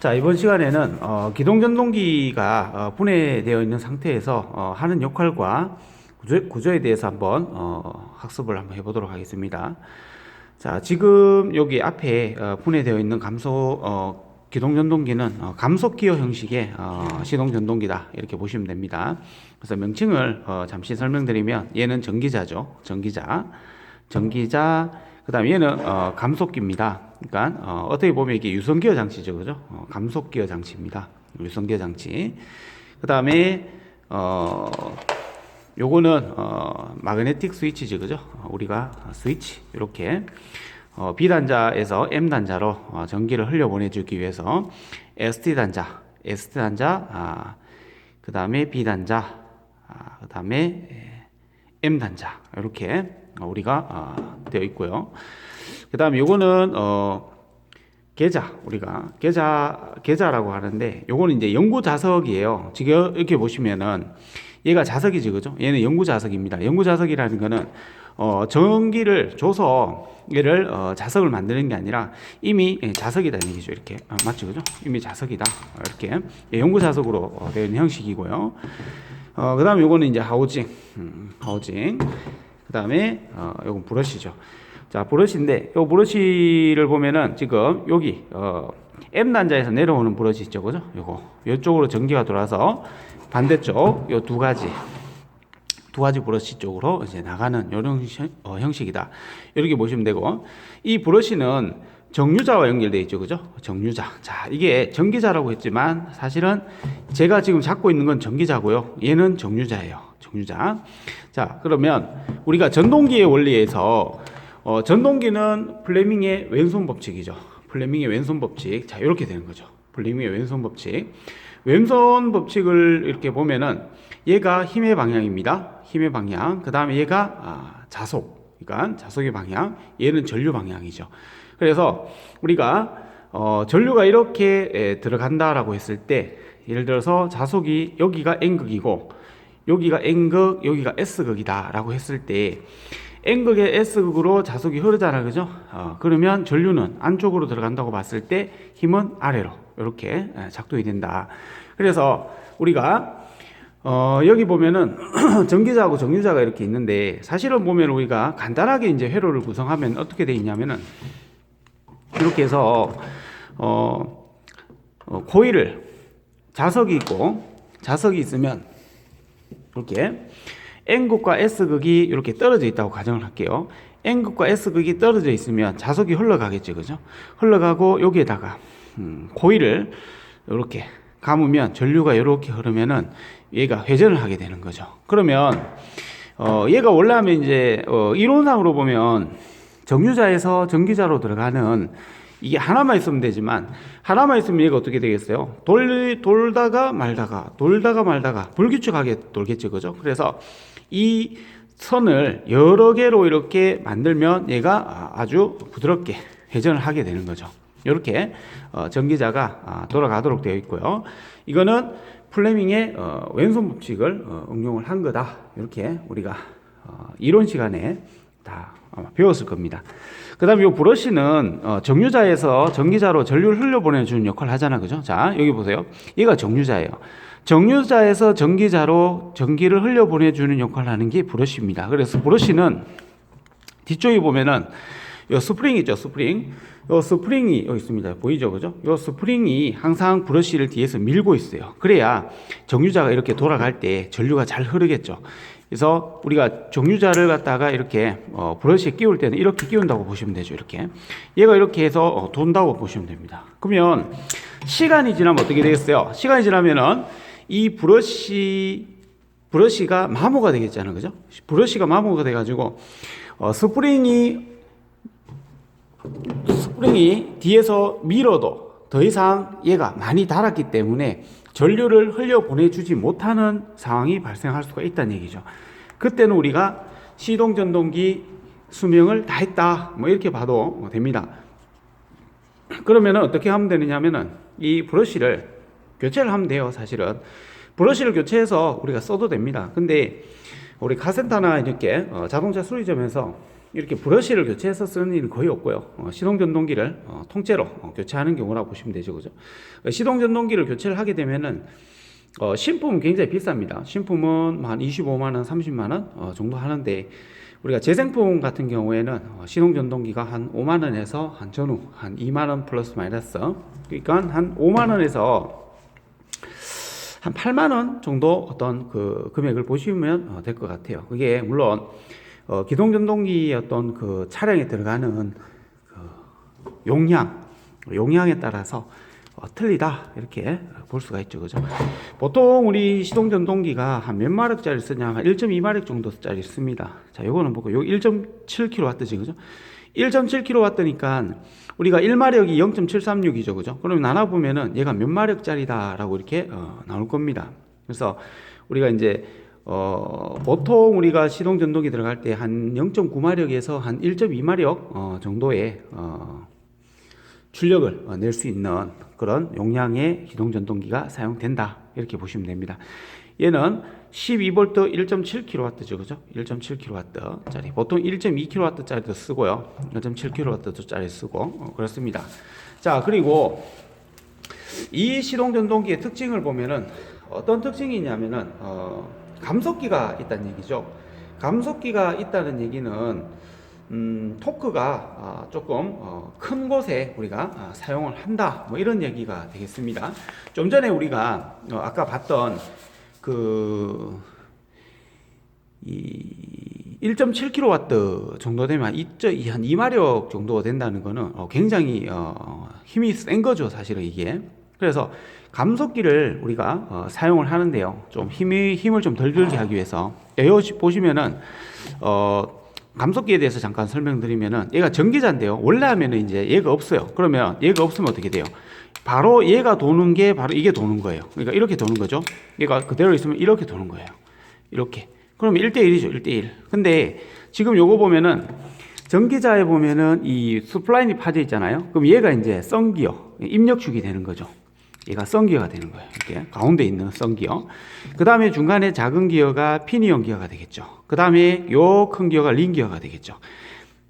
자, 이번 시간에는 기동전동기가 분해되어 있는 상태에서 하는 역할과 구조에 대해서 한번 학습을 한번 해보도록 하겠습니다. 자, 지금 여기 앞에 분해되어 있는 기동전동기는 감속기어 형식의 시동전동기다, 이렇게 보시면 됩니다. 그래서 명칭을 잠시 설명드리면, 얘는 전기자죠. 전기자. 그 다음에 얘는 감속기입니다. 그러니까 어떻게 보면 이게 유선기어 장치죠, 그죠? 감속기어 장치입니다. 유선기어 장치. 그 다음에 요거는 마그네틱 스위치죠, 그죠? 우리가 스위치 이렇게 B단자에서 M단자로 전기를 흘려보내주기 위해서 ST단자, 그 다음에 B단자, 그 다음에 M단자, 이렇게 우리가 되어 있고요. 그 다음에 요거는 우리가 계좌라고 하는데, 요거는 이제 연구 자석이에요. 지금 이렇게 보시면은 얘가 자석이지, 그죠? 얘는 연구 자석입니다. 연구 자석이라는 거는 전기를 줘서 얘를 자석을 만드는 게 아니라 이미 자석이다는 얘기죠. 이렇게 맞죠, 그죠? 이미 자석이다, 이렇게 연구 자석으로 되어 있는 형식이고요. 그 다음에 요거는 이제 하우징. 그 다음에 요건 브러쉬죠. 자, 브러쉬인데, 요 브러쉬를 보면은 지금 여기 M단자에서 내려오는 브러쉬 있죠, 그죠? 요쪽으로 전기가 돌아서 반대쪽 요 두 가지 브러쉬 쪽으로 이제 나가는 이런 형식이다, 이렇게 보시면 되고, 이 브러쉬는 정류자와 연결되어 있죠, 그죠? 정류자. 자, 이게 전기자라고 했지만 사실은 제가 지금 잡고 있는 건 전기자고요, 얘는 정류자예요. 정류자. 자, 그러면 우리가 전동기의 원리에서 전동기는 플레밍의 왼손 법칙이죠. 플레밍의 왼손 법칙. 자, 이렇게 되는 거죠. 플레밍의 왼손 법칙. 왼손 법칙을 이렇게 보면은 얘가 힘의 방향입니다. 힘의 방향. 그 다음에 얘가 자속. 그러니까 자속의 방향. 얘는 전류 방향이죠. 그래서 우리가 전류가 이렇게 들어간다라고 했을 때, 예를 들어서 자속이 여기가 N극이고 여기가 N극, 여기가 S극이다 라고 했을 때, N극의 S극으로 자속이 흐르잖아, 그죠? 그러면 전류는 안쪽으로 들어간다고 봤을 때 힘은 아래로 이렇게 작동이 된다. 그래서 우리가 여기 보면은 전기자하고 정류자가 이렇게 있는데, 사실은 보면 우리가 간단하게 이제 회로를 구성하면 어떻게 돼 있냐면은, 이렇게 해서 코일을, 자석이 있으면 이렇게 N극과 S극이 이렇게 떨어져 있다고 가정을 할게요. N극과 S극이 떨어져 있으면 자석이 흘러가겠죠, 그죠? 흘러가고 여기에다가 코일을 이렇게 감으면 전류가 이렇게 흐르면은 얘가 회전을 하게 되는 거죠. 그러면 얘가 원래 하면 이제 이론상으로 보면 정류자에서 전기자로 들어가는, 이게 하나만 있으면 되지만, 하나만 있으면 얘가 어떻게 되겠어요? 돌다가 말다가 불규칙하게 돌겠죠, 그죠? 그래서 이 선을 여러 개로 이렇게 만들면 얘가 아주 부드럽게 회전을 하게 되는 거죠. 이렇게 전기자가 돌아가도록 되어 있고요. 이거는 플레밍의 왼손 법칙을 응용을 한 거다, 이렇게 우리가 이론 시간에 다 배웠을 겁니다. 그 다음에 이 브러쉬는 정류자에서 전기자로 전류를 흘려보내주는 역할을 하잖아, 그죠? 자, 여기 보세요. 얘가 정류자예요. 정류자에서 전기자로 전기를 흘려보내주는 역할을 하는 게 브러쉬입니다. 그래서 브러쉬는 뒤쪽에 보면은 요 스프링 있죠, 스프링. 요 스프링이 여기 있습니다. 보이죠, 그죠? 요 스프링이 항상 브러쉬를 뒤에서 밀고 있어요. 그래야 정류자가 이렇게 돌아갈 때 전류가 잘 흐르겠죠. 그래서 우리가 정류자를 갖다가 이렇게 브러쉬에 끼울 때는 이렇게 끼운다고 보시면 되죠. 이렇게 얘가 이렇게 해서 돈다고 보시면 됩니다. 그러면 시간이 지나면 어떻게 되겠어요? 시간이 지나면은 이 브러쉬가 마모가 되겠잖아요, 그죠? 브러쉬가 마모가 돼가지고 스프링이 뒤에서 밀어도 더 이상 얘가 많이 닳았기 때문에 전류를 흘려보내주지 못하는 상황이 발생할 수가 있다는 얘기죠. 그때는 우리가 시동전동기 수명을 다 했다, 뭐 이렇게 봐도 됩니다. 그러면 어떻게 하면 되느냐면은 이 브러쉬를 교체를 하면 돼요. 사실은 브러쉬를 교체해서 우리가 써도 됩니다. 근데 우리 카센터나 이렇게 자동차 수리점에서 이렇게 브러쉬를 교체해서 쓰는 일은 거의 없고요. 시동전동기를 통째로 교체하는 경우라고 보시면 되죠. 그죠? 시동전동기를 교체를 하게 되면은 신품은 굉장히 비쌉니다. 신품은 한 25만원, 30만원 정도 하는데, 우리가 재생품 같은 경우에는 시동전동기가 한 5만원에서 한 전후 한 2만원 플러스 마이너스, 그러니까 한 5만원에서 한 8만원 정도 어떤 그 금액을 보시면 될 것 같아요. 그게 물론 기동전동기의 어떤 그 차량에 들어가는 그 용량에 따라서 틀리다 이렇게 볼 수가 있죠. 그죠? 보통 우리 시동전동기가 한 몇 마력짜리 쓰냐, 한 1.2마력 정도짜리 씁니다. 자, 요거는 보고 요 1.7kW지, 그죠? 1.7kW니까 우리가 1마력이 0.736이죠. 그죠? 그러면 나눠보면은 얘가 몇 마력짜리다라고 이렇게 나올 겁니다. 그래서 우리가 이제 보통 우리가 시동전동기 들어갈 때 한 0.9마력에서 한 1.2마력 정도의 출력을 낼 수 있는 그런 용량의 시동전동기가 사용된다 이렇게 보시면 됩니다. 얘는 12V 1.7kW죠. 그죠? 1.7kW짜리. 보통 1.2kW짜리도 쓰고요. 1.7kW짜리 쓰고 그렇습니다. 자, 그리고 이 시동전동기의 특징을 보면은 어떤 특징이 있냐면은 감속기가 있다는 얘기죠. 감속기가 있다는 얘기는 토크가 조금 큰 곳에 우리가 사용을 한다, 뭐 이런 얘기가 되겠습니다. 좀 전에 우리가 아까 봤던 그 1.7kW 정도 되면 한 2마력 정도 된다는 거는 굉장히 힘이 센 거죠, 사실은 이게. 그래서 감속기를 우리가 사용을 하는데요, 좀 힘을 좀 덜 들게 하기 위해서 여기 보시면은 감속기에 대해서 잠깐 설명드리면은, 얘가 전기자인데요. 원래 하면은 이제 얘가 없어요. 그러면 얘가 없으면 어떻게 돼요? 바로 얘가 도는 게 바로 이게 도는 거예요. 그러니까 이렇게 도는 거죠. 얘가 그대로 있으면 이렇게 도는 거예요. 이렇게. 그러면 1대1이죠. 1대1. 근데 지금 요거 보면은 전기자에 보면은 이 스플라인이 파져 있잖아요. 그럼 얘가 이제 썬기어, 입력축이 되는 거죠. 얘가 썬기어가 되는 거예요. 이렇게 가운데 있는 썬기어. 그 다음에 중간에 작은 기어가 피니언 기어가 되겠죠. 그 다음에 요 큰 기어가 링 기어가 되겠죠.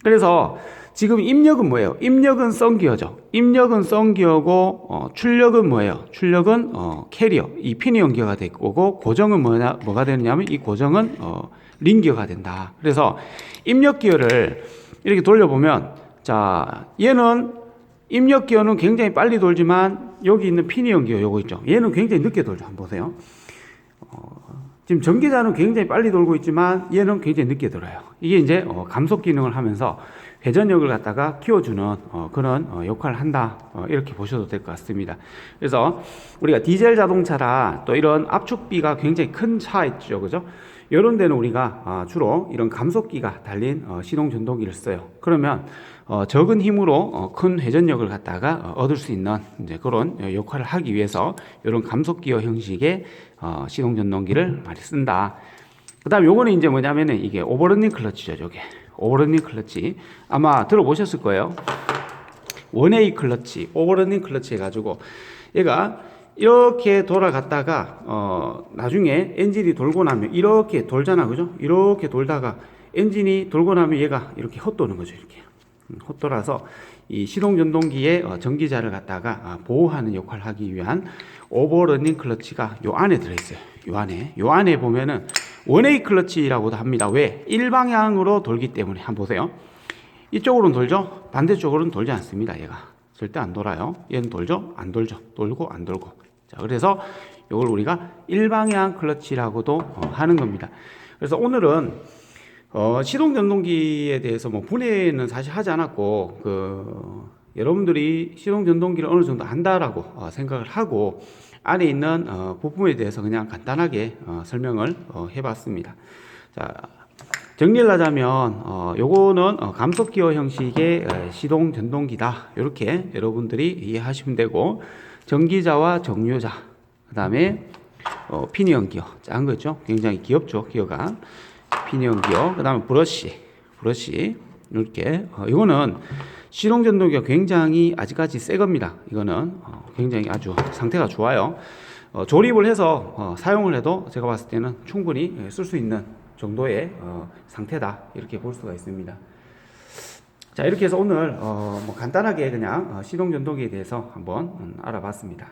그래서 지금 입력은 뭐예요? 입력은 썬기어죠. 입력은 썬기어고 출력은 뭐예요? 출력은 캐리어, 이 피니언 기어가 될 거고, 고정은 뭐가 되느냐면 이 고정은 링 기어가 된다. 그래서 입력 기어를 이렇게 돌려보면, 자, 얘는 입력 기어는 굉장히 빨리 돌지만 여기 있는 피니언 기어 요거 있죠. 얘는 굉장히 늦게 돌죠. 한번 보세요. 지금 전기자는 굉장히 빨리 돌고 있지만 얘는 굉장히 늦게 돌아요. 이게 이제 감속 기능을 하면서 회전력을 갖다가 키워주는 그런 역할을 한다, 이렇게 보셔도 될 것 같습니다. 그래서 우리가 디젤 자동차라 또 이런 압축비가 굉장히 큰 차 있죠, 그죠? 이런 데는 우리가 주로 이런 감속기가 달린 시동전동기를 써요. 그러면 적은 힘으로 큰 회전력을 갖다가 얻을 수 있는 이제 그런 역할을 하기 위해서 이런 감속기어 형식의 시동전동기를 많이 쓴다. 그 다음 요거는 이제 뭐냐면은 이게 오버러닝 클러치죠. 저게 오버러닝 클러치 아마 들어보셨을 거예요. 원웨이 클러치, 오버러닝 클러치 해가지고 얘가 이렇게 돌아갔다가 나중에 엔진이 돌고 나면 이렇게 돌잖아, 그죠? 이렇게 돌다가 엔진이 돌고 나면 얘가 이렇게 헛도는 거죠. 이렇게 헛돌아서 이 시동전동기의 전기자를 갖다가 보호하는 역할을 하기 위한 오버러닝 클러치가 요 안에 들어있어요. 요 안에 보면은 원웨이 클러치라고도 합니다. 왜? 일방향으로 돌기 때문에. 한번 보세요. 이쪽으로는 돌죠? 반대쪽으로는 돌지 않습니다. 얘가 절대 안 돌아요. 얘는 돌죠? 안 돌죠? 돌고 안 돌고. 자, 그래서 이걸 우리가 일방향 클러치라고도 하는 겁니다. 그래서 오늘은 시동전동기에 대해서 뭐 분해는 사실 하지 않았고, 여러분들이 시동전동기를 어느 정도 안다라고 생각을 하고 안에 있는 부품에 대해서 그냥 간단하게 설명을 해봤습니다. 자, 정리를 하자면 요거는 감속기어 형식의 시동전동기다, 이렇게 여러분들이 이해하시면 되고, 전기자와 정류자, 그 다음에 피니언 기어, 작은 거 있죠? 굉장히 귀엽죠, 기어가. 피니언 기어, 그 다음에 브러쉬 이렇게. 이거는 시동전동기가 굉장히 아직까지 새 겁니다. 이거는 굉장히 아주 상태가 좋아요. 조립을 해서 사용을 해도 제가 봤을 때는 충분히 쓸 수 있는 정도의 상태다, 이렇게 볼 수가 있습니다. 자, 이렇게 해서 오늘 뭐 간단하게 그냥 시동 전도기에 대해서 한번 알아봤습니다.